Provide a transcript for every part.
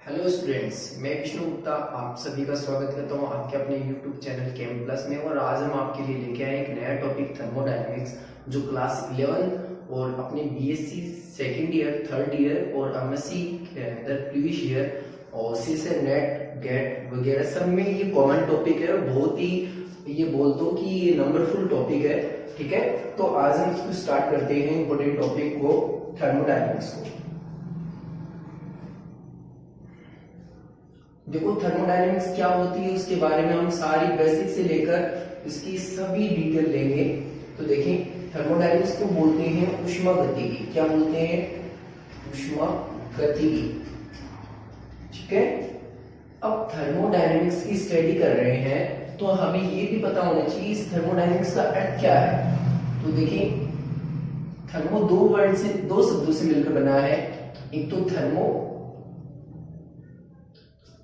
Hello students, मैं विष्णु गुप्ता आप सभी का स्वागत करता हूं आपके अपने यूट्यूब चैनल केम प्लस में। और आज हम आपके लिए लेके आए एक नया टॉपिक थर्मोडायनेमिक्स, जो क्लास 11 और अपने BSc second year, third year और एमएससी के अंदर प्रीवियस ईयर और सी से नेट गेट वगैरह सब में ये कॉमन टॉपिक है। बहुत ही ये बोल दो कि ये नंबरफुल टॉपिक है। ठीक है, तो आज हम इसको स्टार्ट करते हैं इंपॉर्टेंट टॉपिक को, थर्मोडायनेमिक्स को। देखो, थर्मोडायनेमिक्स क्या होती है उसके बारे में हम सारी बेसिक से लेकर इसकी सभी डिटेल लेंगे। तो देखें, थर्मोडायनेमिक्स को बोलते हैं ऊष्मागतिकी। क्या बोलते हैं? ऊष्मागतिकी। ठीक है, अब थर्मोडायनेमिक्स की स्टडी कर रहे हैं तो हमें ये भी पता होना चाहिए इस थर्मोडायनेमिक्स का अर्थ क्या है। तो देखिए, थर्मो दो शब्दों से मिलकर बना है। एक तो थर्मो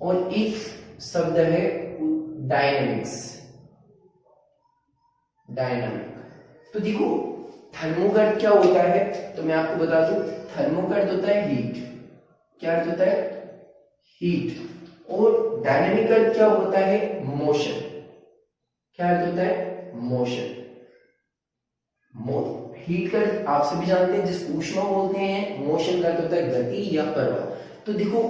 और एक शब्द है डायनेमिक्स, डायनामिक। तो देखो, थर्मो का अर्थ क्या होता है तो मैं आपको बता दूं, थर्मो का अर्थ होता है हीट। क्या अर्थ होता है? हीट। और डायनेमिक का अर्थ क्या होता है? मोशन। क्या अर्थ होता है? मोशन। हीट का अर्थ आप सभी जानते हैं, जिसको ऊष्मा बोलते हैं। मोशन का अर्थ होता है गति या प्रवाह। तो देखो,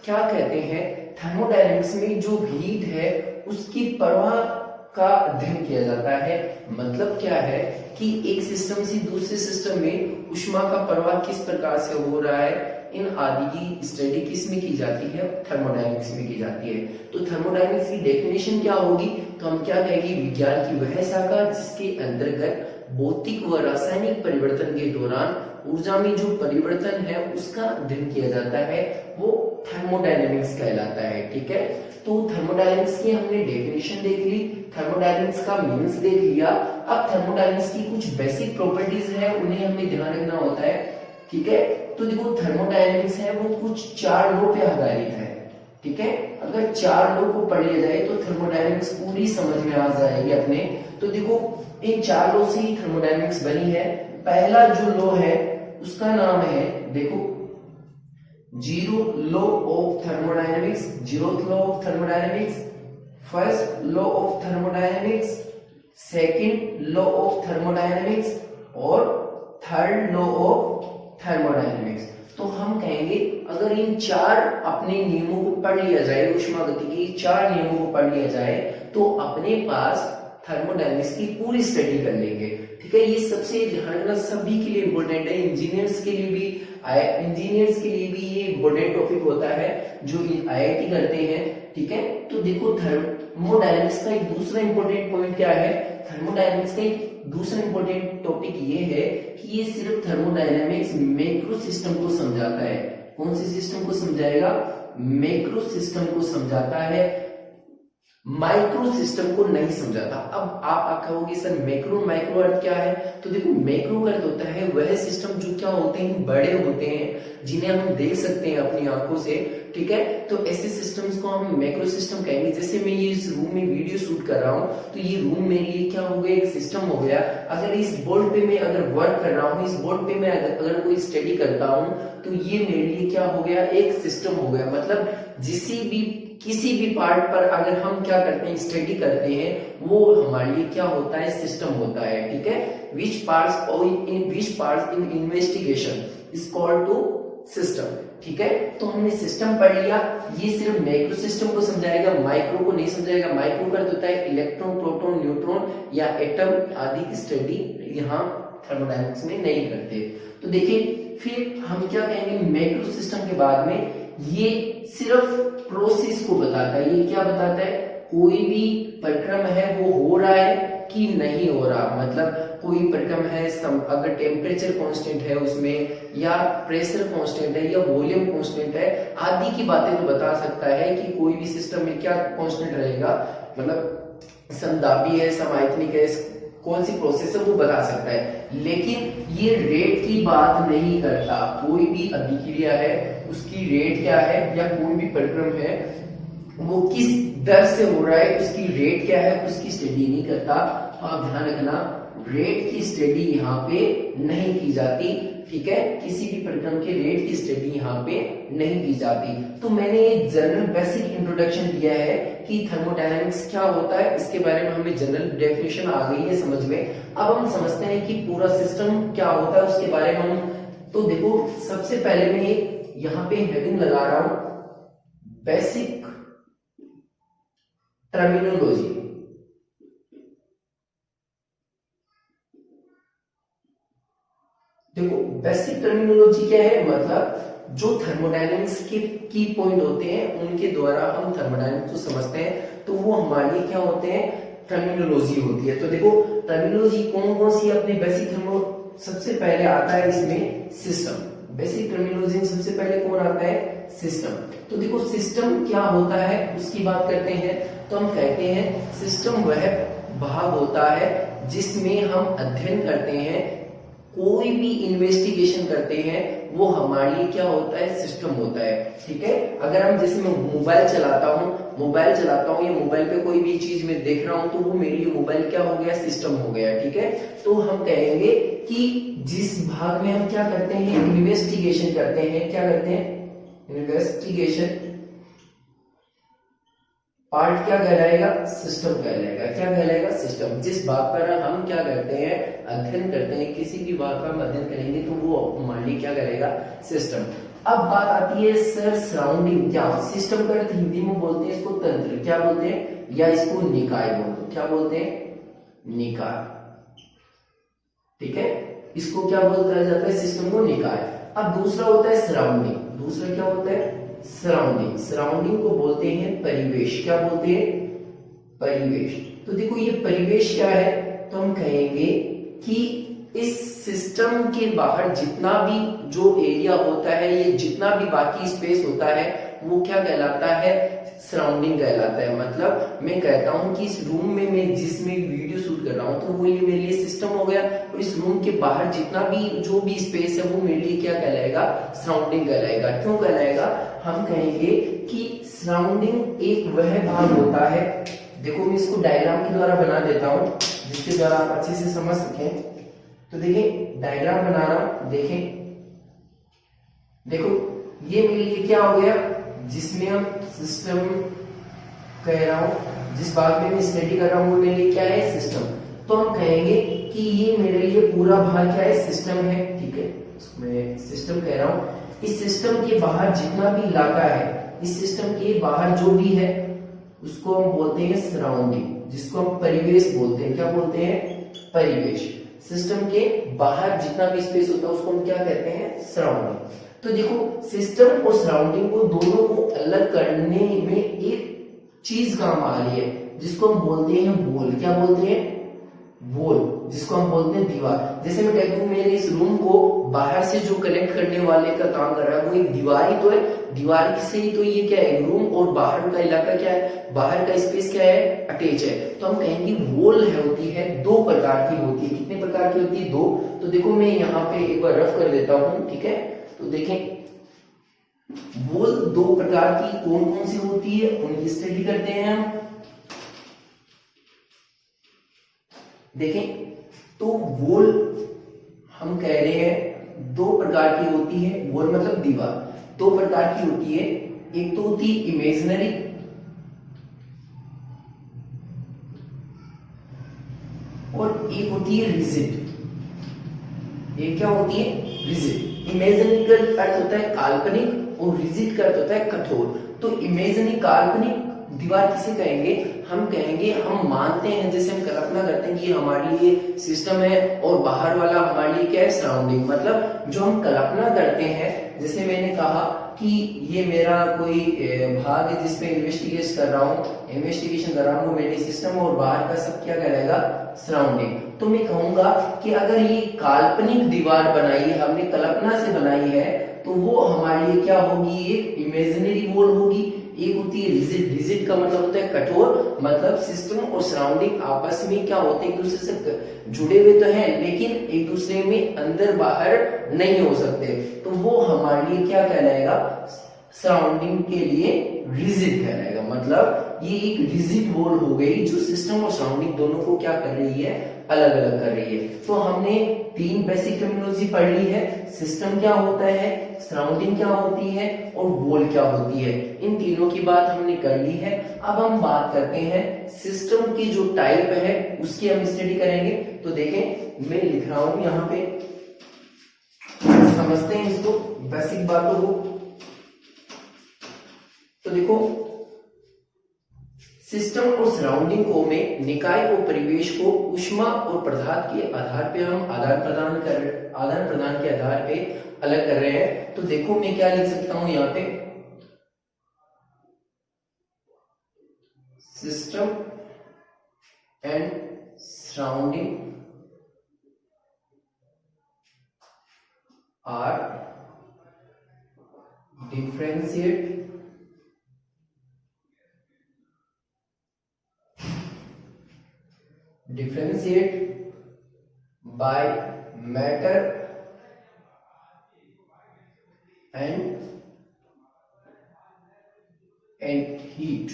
क्या कहते हैं, थर्मोडायनेमिक्स में जो हीट है उसकी प्रवाह का अध्ययन किया जाता है। मतलब क्या है कि एक सिस्टम से दूसरे सिस्टम में ऊष्मा का प्रवाह किस प्रकार से हो रहा है, इन आदि की स्टडी किस में की जाती है? थर्मोडायनेमिक्स में की जाती है। तो थर्मोडायनेमिक्स की डेफिनेशन क्या होगी? तो हम क्या कहेंगे, विज्ञान की वह शाखा जिसके अंतर्गत भौतिक व रासायनिक परिवर्तन के दौरान ऊर्जा में जो परिवर्तन है उसका अध्ययन किया जाता है, वो थर्मोडायनेमिक्स कहलाता है। ठीक है, तो थर्मोडायनेमिक्स की हमने डेफिनेशन देख ली, थर्मोडायनेमिक्स का मीन्स देख लिया। अब थर्मोडायनेमिक्स की कुछ बेसिक प्रॉपर्टीज है, उन्हें हमें ध्यान रखना होता है। ठीक है, तो देखो, थर्मोडायनेमिक्स है वो कुछ 4 लॉ पे आधारित है। ठीक है, अगर 4 लॉ को पढ़ लिया जाए तो थर्मोडायनेमिक्स पूरी समझ में आ जाएगी अपने। तो देखो, इन 4 लॉ से ही थर्मोडायनेमिक्स बनी है। पहला जो लॉ है उसका नाम है, देखो, zero law of thermodynamics, zeroth law of thermodynamics, first law of thermodynamics, second law of thermodynamics और थर्ड लॉ ऑफ थर्मोडायनेमिक्स। तो हम कहेंगे, अगर इन 4 अपने नियमों को पढ़ लिया जाए, ऊष्मागतिकी के 4 नियमों को पढ़ लिया जाए तो अपने पास थर्मोडायनेमिक्स की पूरी स्टडी कर लेंगे। ठीक है, ये सबसे ध्यान रखना सभी के लिए इंपॉर्टेंट है। इंजीनियर्स के लिए भी ये इंपॉर्टेंट टॉपिक होता है जो आईआईटी करते हैं। ठीक है, तो देखो, थर्मोडायनेमिक्स का एक दूसरा इंपॉर्टेंट पॉइंट क्या है? थर्मोडायनेमिक्स का एक दूसरा इंपॉर्टेंट टॉपिक ये है कि ये सिर्फ थर्मोडायनेमिक्स मैक्रो सिस्टम को समझाता है। कौन से सिस्टम को समझाएगा? मैक्रो सिस्टम को समझाता है, माइक्रो सिस्टम को नहीं समझाता। अब आप कहोगे, सर मैक्रो माइक्रो अर्थ क्या है? तो देखो, मैक्रो अर्थ होता है वह सिस्टम जो क्या होते हैं, बड़े होते हैं, जिन्हें हम देख सकते हैं अपनी आंखों से। ठीक है, तो ऐसे सिस्टम्स को हम मैक्रो सिस्टम कहेंगे। जैसे मैं ये इस रूम में वीडियो शूट कर रहा हूं तो ये रूम मेरे लिए क्या हो गया, एक सिस्टम हो गया। अगर इस बोर्ड पे मैं अगर वर्क कर रहा हूँ, इस बोर्ड पे मैं अगर कोई स्टडी करता हूँ तो ये मेरे लिए क्या हो गया, एक सिस्टम हो गया। मतलब किसी भी पार्ट पर अगर हम क्या करते हैं, स्टडी करते हैं, वो हमारे लिए क्या होता है, सिस्टम होता है। ठीक है, which parts in investigation is called to system। ठीक है, तो हमने सिस्टम पढ़ लिया। ये सिर्फ मैक्रो सिस्टम को समझाएगा, माइक्रो को नहीं समझाएगा। माइक्रो का अर्थ होता है इलेक्ट्रॉन, प्रोटॉन, न्यूट्रॉन या एटम आदि की स्टडी यहाँ थर्मोडायनेमिक्स में नहीं करते। तो देखिए, फिर हम क्या कहेंगे, मैक्रो सिस्टम के बाद में ये सिर्फ प्रोसेस को बताता है। ये क्या बताता है? कोई भी प्रक्रम है वो हो रहा है कि नहीं हो रहा। मतलब कोई प्रक्रम है, अगर टेम्परेचर कांस्टेंट है उसमें, या प्रेशर कांस्टेंट है, या वॉल्यूम कांस्टेंट है, आदि की बातें तो बता सकता है कि कोई भी सिस्टम में क्या कांस्टेंट रहेगा। मतलब समदाबी है, समायतनिक है, कौन सी प्रोसेस है वो बता सकता है। लेकिन ये रेट की बात नहीं करता। कोई भी अभिक्रिया है उसकी रेट क्या है, या कोई भी प्रक्रम है वो किस दर से हो रहा है, उसकी रेट क्या है, उसकी स्टडी नहीं करता। तो आप ध्यान रखना, रेट की स्टडी यहाँ पे नहीं की जाती। ठीक है, किसी भी प्रकार के रेट की स्टडी यहाँ पे नहीं की जाती। तो मैंने एक जनरल बेसिक इंट्रोडक्शन दिया है कि थर्मोडायनेमिक्स क्या होता है, इसके बारे में हमें जनरल डेफिनेशन आ गई है समझ में। अब हम समझते हैं कि पूरा सिस्टम क्या होता है उसके बारे में हम। तो देखो सबसे पहले मैं यहाँ पे हेडिंग लगा रहा हूं, बेसिक टर्मिनोलॉजी। देखो बेसिक टर्मिनोलॉजी क्या है, मतलब जो थर्मोडायनेमिक्स के की पॉइंट होते हैं उनके द्वारा हम थर्मोडायनेमिक्स को समझते हैं, तो वो हमारे लिए क्या होते हैं, टर्मिनोलॉजी होती है। तो देखो टर्मिनोलॉजी कौन कौन सी अपने बेसिक थर्मो, सबसे पहले आता है इसमें सिस्टम। बेसिक टर्मिनोलॉजी में सबसे पहले कौन आता है, सिस्टम। तो देखो सिस्टम क्या होता है उसकी बात करते हैं। तो हम कहते हैं सिस्टम वह भाग होता है जिसमें हम अध्ययन करते हैं, कोई भी इन्वेस्टिगेशन करते हैं, वो हमारे लिए क्या होता है, सिस्टम होता है। ठीक है, अगर हम जैसे मैं मोबाइल चलाता हूँ या मोबाइल पे कोई भी चीज मैं देख रहा हूं, तो वो मेरे लिए मोबाइल क्या हो गया, सिस्टम हो गया। ठीक है, तो हम कहेंगे कि जिस भाग में हम क्या करते हैं, इन्वेस्टिगेशन करते हैं, क्या करते हैं, इन्वेस्टिगेशन पार्ट क्या कहलाएगा, सिस्टम कहलाएगा। क्या कहलाएगा, सिस्टम। जिस बात पर हम क्या करते हैं, अध्ययन करते हैं, किसी भी बात का हम अध्ययन करेंगे तो वो हमारे लिए क्या करेगा, सिस्टम। अब बात आती है सर सराउंडिंग क्या, सिस्टम का अर्थ हिंदी में बोलते हैं इसको तंत्र, क्या बोलते हैं, या इसको निकाय बोलते हैं, क्या बोलते हैं, निकाय। ठीक है, इसको क्या बोलता जाता है, सिस्टम को निकाय। अब दूसरा होता है सराउंडिंग, दूसरा क्या होता है, सराउंडिंग। सराउंडिंग को बोलते हैं परिवेश, क्या बोलते हैं, परिवेश। तो देखो ये परिवेश क्या है, तो हम कहेंगे कि इस सिस्टम के बाहर जितना भी जो एरिया होता है, ये जितना भी बाकी स्पेस होता है, वो क्या कहलाता है, सराउंडिंग कहलाता है। मतलब मैं कहता हूं कि इस रूम में मैं जिसमें वीडियो शूट कर रहा हूं, तो वो ये मेरे लिए सिस्टम हो गया, और इस रूम के बाहर जितना भी जो भी स्पेस है वो मेरे लिए क्या कहलाएगा, सराउंडिंग कहलाएगा। क्यों कहलाएगा, हम कहेंगे कि सराउंडिंग एक वह भाग होता है, देखो मैं इसको डायग्राम के द्वारा बना देता हूं जिसके द्वारा आप अच्छे से समझ सकें। तो देखिए डायग्राम बना रहा हूं, देखें, देखो ये मेरे लिए क्या हो गया, जिसमें हम सिस्टम कह रहा हूं, जिस भाग में मैं स्टडी कर रहा हूं वो मेरे लिए क्या है, सिस्टम। तो हम कहेंगे कि ये मेरे लिए पूरा भाग क्या है, सिस्टम है। ठीक है, मैं सिस्टम कह रहा हूं। इस सिस्टम के बाहर जितना भी इलाका है, इस सिस्टम के बाहर जो भी है, उसको हम बोलते हैं सराउंडिंग, जिसको हम परिवेश बोलते हैं। क्या बोलते हैं, परिवेश। सिस्टम के बाहर जितना भी स्पेस होता है उसको हम क्या कहते हैं, सराउंडिंग। तो देखो सिस्टम और सराउंडिंग को दोनों को अलग करने में एक चीज काम आ रही है, जिसको हम बोलते हैं वॉल। क्या बोलते हैं, वॉल, जिसको हम बोलते हैं दीवार। जैसे मैं कहता हूं मेरे इस रूम को बाहर से जो कनेक्ट करने वाले का काम कर रहा है वो एक दीवार ही तो है, दीवार से ही तो ये क्या है, रूम और बाहर का इलाका क्या है, बाहर का स्पेस क्या है, अटैच है। तो हम कहेंगे वॉल है होती है दो प्रकार की होती है। कितने प्रकार की होती है, दो। तो देखो मैं यहाँ पे एक बार रफ कर देता हूं, ठीक है। तो देखें वॉल दो प्रकार की कौन कौन सी होती है, उनकी स्टडी करते हैं हम। देखें तो वॉल हम कह रहे हैं दो प्रकार की होती है, वॉल मतलब दीवार दो प्रकार की होती है। एक तो होती है इमेजिनरी, और एक होती है रिजिड। ये क्या होती है, रिजिड। इमेजिनरी का अर्थ होता है काल्पनिक और रिजिड का अर्थ होता है कठोर। तो इमेजिनरी काल्पनिक दीवार किसे कहेंगे, हम कहेंगे हम मानते हैं, जैसे हम कल्पना करते हैं कि ये हमारे लिए सिस्टम है और बाहर वाला हमारे लिए क्या है, सराउंडिंग। मतलब जो हम कल्पना करते हैं, जैसे मैंने कहा कि ये मेरा कोई भाग है जिसपे इन्वेस्टिगेशन कर रहा हूँ, वो मेरे सिस्टम और बाहर का सब क्या कहलाएगा, सराउंडिंग। तो मैं कहूंगा कि अगर ये काल्पनिक दीवार बनाई है, हमने कल्पना से बनाई है, तो वो हमारे लिए क्या होगी, एक इमेजिनरी वॉल होगी। एक होती है रिजिड। रिजिड का मतलब होता है कठोर। मतलब सिस्टम और सराउंडिंग आपस में क्या होते हैं, एक दूसरे से जुड़े हुए तो हैं, लेकिन एक दूसरे में अंदर बाहर नहीं हो सकते। तो वो हमारे लिए क्या कहलाएगा, सराउंडिंग के लिए रिजिड कहलाएगा। मतलब ये एक रिजिड वॉल हो गई जो सिस्टम और सराउंडिंग दोनों को क्या कर रही है, अलग अलग कर रही है। तो हमने 3 बेसिक टर्मिनोलॉजी पढ़ ली है, सिस्टम क्या होता है, सराउंडिंग क्या होती है और वॉल क्या होती है। इन तीनों की बात हमने कर ली है। अब हम बात करते हैं सिस्टम की जो टाइप है उसकी हम स्टडी करेंगे। तो देखें मैं लिख रहा हूं यहाँ पे, समझते हैं इसको बेसिक बातों को। तो देखो सिस्टम और सराउंडिंग को में निकाय और परिवेश को ऊष्मा और पदार्थ के आधार पे हम आदान प्रदान के आधार पे अलग कर रहे हैं। तो देखो मैं क्या लिख सकता हूं यहाँ पे, system and surrounding are differentiate by matter and heat।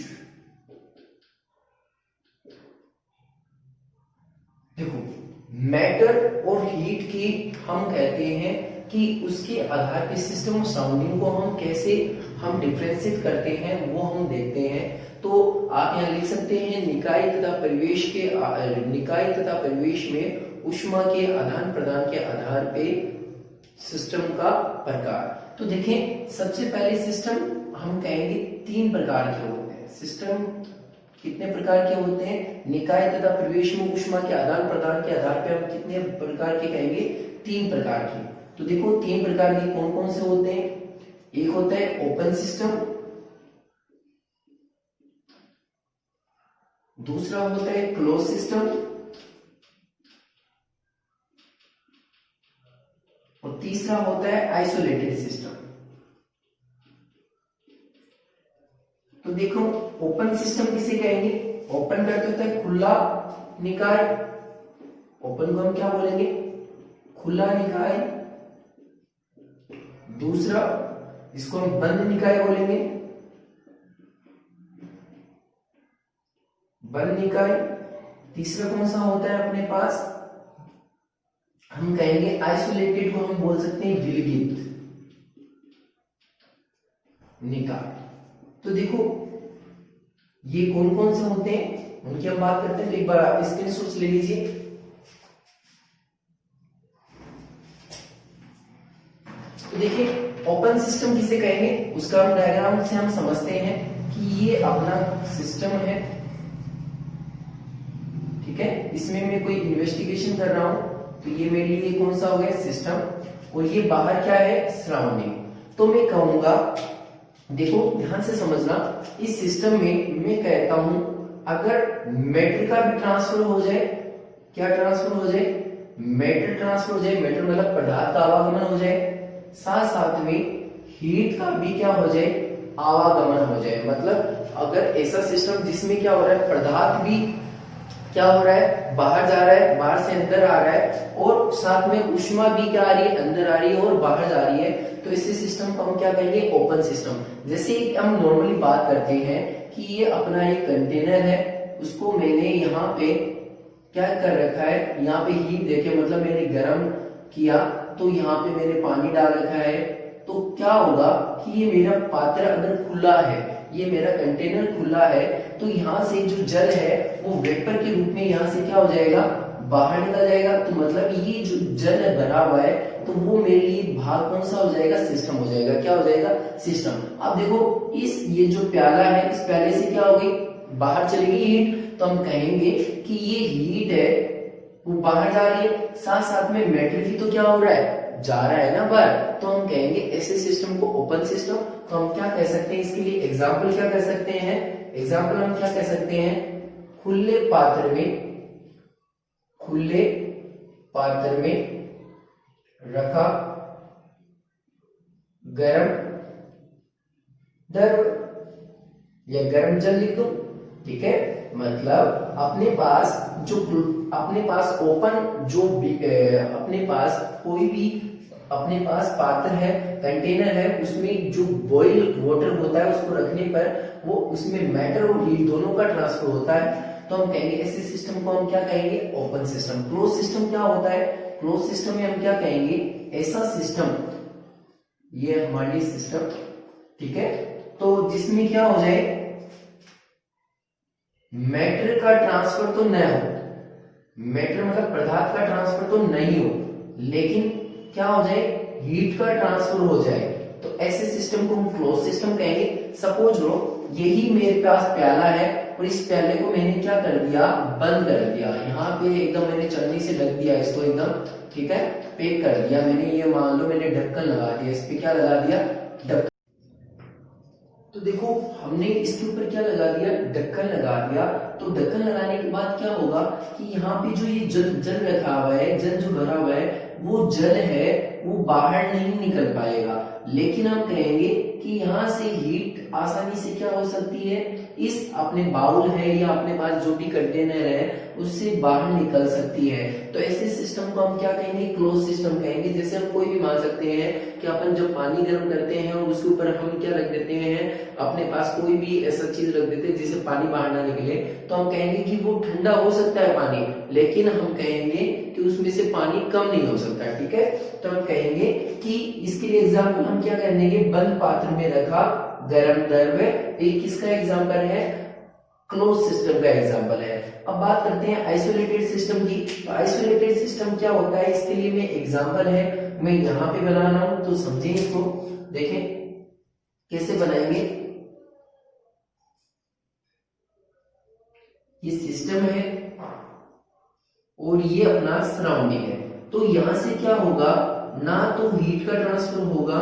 देखो मैटर और हीट की हम कहते हैं कि उसके आधार पर सिस्टम और सराउंडिंग को हम कैसे हम डिफरेंशिएट करते हैं वो हम देखते हैं। तो आप यहाँ लिख सकते हैं निकाय तथा परिवेश में ऊष्मा के आदान प्रदान के आधार पे सिस्टम का प्रकार। तो देखें सबसे पहले सिस्टम हम कहेंगे 3 प्रकार के होते हैं। सिस्टम कितने प्रकार के होते हैं, निकाय तथा परिवेश में ऊष्मा के आदान प्रदान के आधार पे हम कितने प्रकार के कहेंगे, 3 प्रकार के। तो देखो 3 प्रकार के कौन कौन से होते हैं। एक होता है ओपन सिस्टम, दूसरा होता है क्लोज सिस्टम और तीसरा होता है आइसोलेटेड सिस्टम। तो देखो ओपन सिस्टम किसे कहेंगे, ओपन का होता है खुला निकाय, ओपन को हम क्या बोलेंगे, खुला निकाय। दूसरा इसको हम बंद निकाय बोलेंगे, बंद निकाय। तीसरा कौन सा होता है अपने पास, हम कहेंगे आइसोलेटेड को हम बोल सकते हैं विलगित निकाय। तो देखो ये कौन कौन से होते हैं उनकी हम बात करते हैं। तो एक बार आप स्क्रीनशॉट ले लीजिए। तो देखिए ओपन सिस्टम किसे कहेंगे, उसका हम डायग्राम से हम समझते हैं कि ये अपना सिस्टम है, ठीक है। इसमें मैं कोई इन्वेस्टिगेशन कर रहा हूं तो ये मेरे लिए कौन सा हो गया, सिस्टम। और ये बाहर क्या है, सराउंडिंग। तो मैं कहूंगा, देखो ध्यान से समझना, इस सिस्टम में मैं कहता हूं अगर मैटर का भी ट्रांसफर हो जाए, क्या ट्रांसफर हो जाए, मैटर ट्रांसफर हो जाए, मैटर मतलब पदार्थ का आवागमन हो जाए, साथ साथ में हीट का भी क्या हो जाए, आवागमन हो जाए। मतलब अगर ऐसा सिस्टम जिसमें क्या हो रहा है, पदार्थ भी क्या हो रहा है, बाहर जा रहा है, बाहर से अंदर आ रहा है, और साथ में ऊष्मा भी क्या आ रही है, अंदर आ रही है और बाहर जा रही है, तो इसी सिस्टम को हम क्या कहेंगे, ओपन सिस्टम। जैसे हम नॉर्मली बात करते हैं कि ये अपना एक कंटेनर है, उसको मैंने यहाँ पे क्या कर रखा है, यहाँ पे हीट देके मतलब मैंने गर्म किया, तो यहाँ पे मैंने पानी डाल रखा है। तो क्या होगा कि ये मेरा पात्र अगर खुला है, ये मेरा कंटेनर खुला है, तो यहाँ से जो जल है वो वेपर के रूप में यहाँ से क्या हो जाएगा, बाहर निकल जाएगा। तो मतलब ये जो जल भरा हुआ है तो वो मेरे लिए भाग कौन सा हो जाएगा, सिस्टम हो जाएगा। क्या हो जाएगा, सिस्टम। अब देखो ये जो प्याला है, इस प्याले से क्या हो गई, बाहर चली गई हीट, तो हम कहेंगे कि ये हीट है वो बाहर जा रही है, साथ साथ में मैटर भी तो क्या हो रहा है, जा रहा है ना बाहर। तो हम कहेंगे ऐसे सिस्टम को ओपन सिस्टम। तो हम क्या कह सकते हैं, इसके लिए एग्जाम्पल क्या कह सकते हैं, एग्जाम्पल हम क्या कह सकते हैं, खुले पात्र में रखा गर्म द्रव या गर्म जल लिख दो, ठीक है। मतलब अपने पास ओपन जो भी अपने पास कोई भी अपने पास पात्र है, कंटेनर है, उसमें जो बॉइल वाटर होता है उसको रखने पर वो उसमें मैटर और हीट दोनों का ट्रांसफर होता है। तो हम कहेंगे ऐसे सिस्टम को हम क्या कहेंगे, ओपन सिस्टम। क्लोज सिस्टम क्या होता है, क्लोज सिस्टम में हम क्या कहेंगे, ऐसा सिस्टम, ये हमारी सिस्टम, ठीक है, तो जिसमें क्या हो जाए, मैटर का ट्रांसफर तो न हो, मैटर मतलब पदार्थ का ट्रांसफर तो नहीं हो, लेकिन क्या हो जाए, हीट का ट्रांसफर हो जाए, तो ऐसे सिस्टम को हम क्लोज सिस्टम कहेंगे। सपोज लो यही मेरे पास प्याला है और इस प्याले को मैंने क्या कर दिया, बंद कर दिया, यहाँ पे एकदम मैंने चलनी से लग दिया इसको एकदम, ठीक है, पैक कर दिया मैंने, ये मान लो मैंने ढक्कन लगा दिया, इस पे क्या लगा दिया, ढक्कन। तो देखो हमने इसके ऊपर क्या लगा दिया, ढक्कन लगा दिया। तो ढक्कन लगाने के बाद क्या होगा कि यहाँ पे जो ये जल रखा हुआ है, जल जो भरा हुआ है, वो जल है वो बाहर नहीं निकल पाएगा, लेकिन हम कहेंगे कि यहाँ से हीट आसानी से क्या हो सकती है, इस अपने बाउल है या अपने पास जो भी कंटेनर है उससे बाहर निकल सकती है। तो ऐसे सिस्टम को हम क्या कहेंगे, क्लोज सिस्टम कहेंगे। जैसे हम कोई भी मान सकते हैं कि अपन जब पानी गर्म करते हैं और उसके ऊपर हम क्या रख देते हैं, अपने पास कोई भी ऐसा चीज रख देते हैं जिससे पानी बाहर ना निकले, तो हम कहेंगे कि वो ठंडा हो सकता है पानी, लेकिन हम कहेंगे कि उसमें से पानी कम नहीं हो सकता है, ठीक है। तो हम कहेंगे कि इसके लिए एग्जाम्पल हम क्या करेंगे, बंद पात्र में रखा गर्म द्रव्य, एक किसका एग्जाम्पल है, क्लोज सिस्टम का एग्जाम्पल है। अब बात करते हैं आइसोलेटेड सिस्टम की। तो आइसोलेटेड सिस्टम क्या होता है, इसके लिए मैं एग्जाम्पल है मैं यहाँ पे बना रहा हूं, तो समझें इसको, देखें कैसे बनाएंगे। ये सिस्टम है और ये अपना सराउंडिंग है, तो यहां से क्या होगा, ना तो हीट का ट्रांसफर होगा,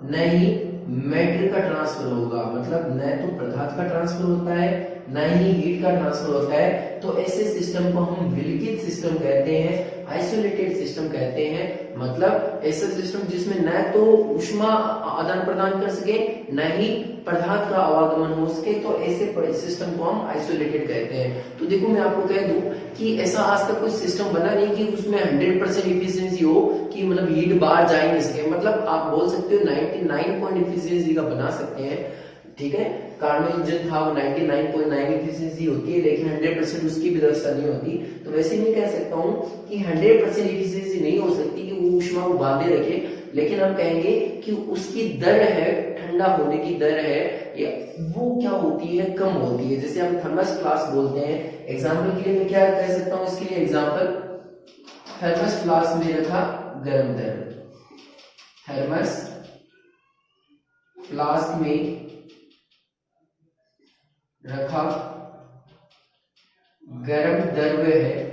न ही मैटर का ट्रांसफर होगा, मतलब न तो पदार्थ का ट्रांसफर होता है न ही हीट का ट्रांसफर होता है। तो ऐसे सिस्टम को हम विलगित सिस्टम कहते हैं, आइसोलेटेड सिस्टम कहते हैं, मतलब ऐसा सिस्टम जिसमें न तो ऊष्मा आदान प्रदान कर सके न ही पदार्थ का आवागमन हो सके, तो ऐसे सिस्टम को हम आइसोलेटेड कहते हैं। तो देखो मैं आपको कह दूं कि ऐसा आज तक कोई सिस्टम बना नहीं कि उसमें 100% इफिशिएंसी हो, कि मतलब हीट बाहर जा ही नहीं सके, मतलब आप बोल सकते हो 99 पॉइंट इफिशिएंसी का बना सकते हैं, ठीक है। कार्नो इंजन था वो 99.9 इफिशिएंसी होती है, लेकिन 100% उसकी भी व्यवस्था नहीं होती। तो वैसे नहीं कह सकता हूं कि 100% इफिशिएंसी नहीं हो सकती कि वो ऊष्मा को बांधे रखे, लेकिन हम कहेंगे कि उसकी दर है, ठंडा होने की दर है, या वो क्या होती है, कम होती है। जैसे हम थर्मस फ्लास्क बोलते हैं, एग्जाम्पल के लिए मैं क्या कह सकता हूँ, इसके लिए एग्जाम्पल थर्मस फ्लास्क में रखा गर्म द्रव्य, थर्मस फ्लास्क में रखा गर्म द्रव्य है,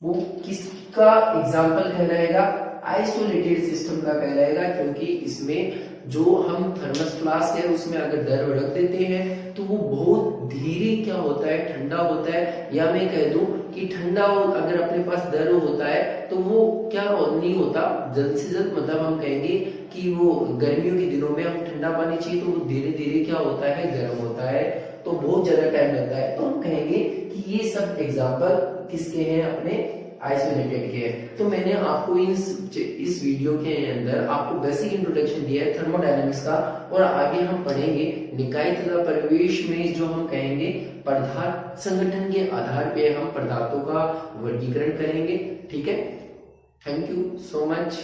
वो किसका एग्जाम्पल कहलाएगा, आइसोलेटेड सिस्टम का कहलाएगा, क्योंकि इसमें जो हम थर्मस फ्लास्क है उसमें अगर द्रव्य रख देते हैं तो वो बहुत धीरे क्या होता है, ठंडा होता है। या मैं कह दूं कि ठंडा अगर अपने पास द्रव्य होता है तो वो क्या नहीं होता, जल्द से जल्द, मतलब हम कहेंगे कि वो गर्मियों के दिनों में हम ठंडा पानी चाहिए तो वो धीरे धीरे क्या होता है, गर्म होता है, तो बहुत ज्यादा टाइम लगता है। तो हम कहेंगे कि ये सब एग्जाम्पल किसके हैं, अपने आइसोलेटेड के। तो मैंने आपको इस वीडियो के अंदर आपको बेसिक इंट्रोडक्शन दिया है थर्मोडायनेमिक्स का, और आगे हम पढ़ेंगे निकाय तथा परिवेश में, जो हम कहेंगे पदार्थ संगठन के आधार पे हम पदार्थों का वर्गीकरण करेंगे, ठीक है। Thank you so much.